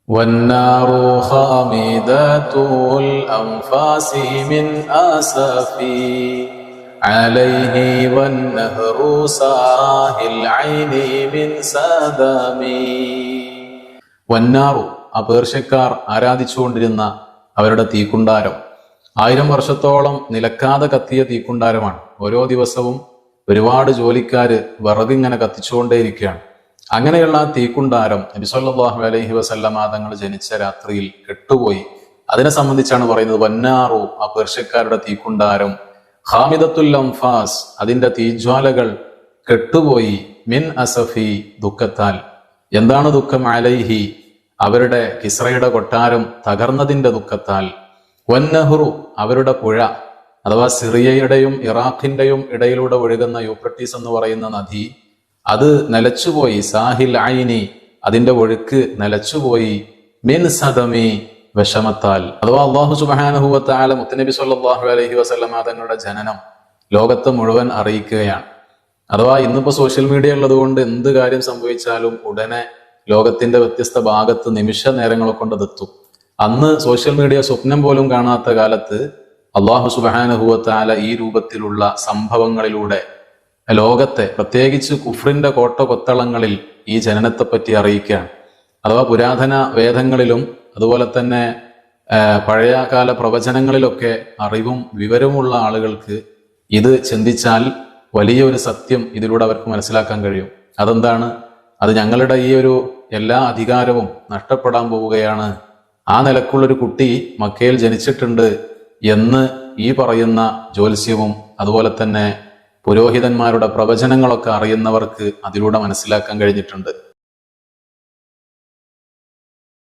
والنار خامدة الأنفاس من آسفي عليه والنهر ساهي العين من سدمي. വന്നാറു, ആ പേർഷ്യക്കാർ ആരാധിച്ചുകൊണ്ടിരുന്ന അവരുടെ തീക്കുണ്ടാരം 1000 വർഷത്തോളം നിലക്കാതെ കത്തിയ തീക്കുണ്ടാരമാണ്. ഓരോ ദിവസവും ഒരുപാട് ജോലിക്കാര് വിറകിങ്ങനെ കത്തിച്ചുകൊണ്ടേയിരിക്കുകയാണ്. അങ്ങനെയുള്ള തീക്കുണ്ടാരം നബി സല്ലല്ലാഹു അലൈഹി വസല്ലമ തങ്ങൾ ജനിച്ച രാത്രിയിൽ കെട്ടുപോയി. അതിനെ സംബന്ധിച്ചാണ് പറയുന്നത് വന്നാറു, ആ പേർഷ്യക്കാരുടെ തീക്കുണ്ടാരം ഖാമിദത്തുൽ അൻഫാസ്, അതിന്റെ തീജ്വാലകൾ കെട്ടുപോയി മിൻ അസഫി, ദുഃഖത്താൽ. എന്താണ് ദുഃഖം? അലൈഹി, അവരുടെ കിസ്രയുടെ കൊട്ടാരം തകർന്നതിന്റെ ദുഃഖത്താൽ. വന്നഹ്റു, അവരുടെ പുഴ, അഥവാ സിറിയയുടെയും ഇറാഖിന്റെയും ഇടയിലൂടെ ഒഴുകുന്ന യൂഫ്രട്ടീസ് എന്ന് പറയുന്ന നദി, അത് നിലച്ചുപോയി. സാഹിൽ ഐനി, അതിന്റെ ഒഴുക്ക് നിലച്ചുപോയി. മിൻ സദമി, വിഷമത്താൽ. അഥവാ അല്ലാഹു സുബ്ഹാനഹു വ തആല മുത്തനബി സല്ലല്ലാഹു അലൈഹി വസല്ലമ തങ്ങളുടെ ജനനം ലോകത്തെ മുഴുവൻ അറിയിക്കുകയാണ്. അഥവാ ഇന്നിപ്പോ സോഷ്യൽ മീഡിയ ഉള്ളത് കൊണ്ട് എന്ത് കാര്യം സംഭവിച്ചാലും ഉടനെ ലോകത്തിന്റെ വ്യത്യസ്ത ഭാഗത്ത് നിമിഷ നേരങ്ങളെ കൊണ്ട് അതെത്തും. അന്ന് സോഷ്യൽ മീഡിയ സ്വപ്നം പോലും കാണാത്ത കാലത്ത് അല്ലാഹു സുബ്ഹാനഹു വ തആല ഈ രൂപത്തിലുള്ള സംഭവങ്ങളിലൂടെ ലോകത്തെ, പ്രത്യേകിച്ച് കുഫ്രിന്റെ കോട്ടകൊത്തളങ്ങളിൽ ഈ ജനനത്തെപ്പറ്റി അറിയിക്കുകയാണ്. അഥവാ പുരാതന വേദങ്ങളിലും അതുപോലെ തന്നെ പഴയകാല പ്രവചനങ്ങളിലൊക്കെ അറിവും വിവരവുമുള്ള ആളുകൾക്ക് ഇത് ചിന്തിച്ചാൽ വലിയൊരു സത്യം ഇതിലൂടെ അവർക്ക് മനസ്സിലാക്കാൻ കഴിയും. അതെന്താണ്? അത് ഞങ്ങളുടെ ഈ ഒരു എല്ലാ അധികാരവും നഷ്ടപ്പെടാൻ പോവുകയാണ്, ആ നിലക്കുള്ളൊരു കുട്ടി മക്കയിൽ ജനിച്ചിട്ടുണ്ട് എന്ന് ഈ പറയുന്ന ജ്യോത്സ്യവും അതുപോലെ തന്നെ പുരോഹിതന്മാരുടെ പ്രവചനങ്ങളൊക്കെ അറിയുന്നവർക്ക് അതിലൂടെ മനസ്സിലാക്കാൻ കഴിഞ്ഞിട്ടുണ്ട്.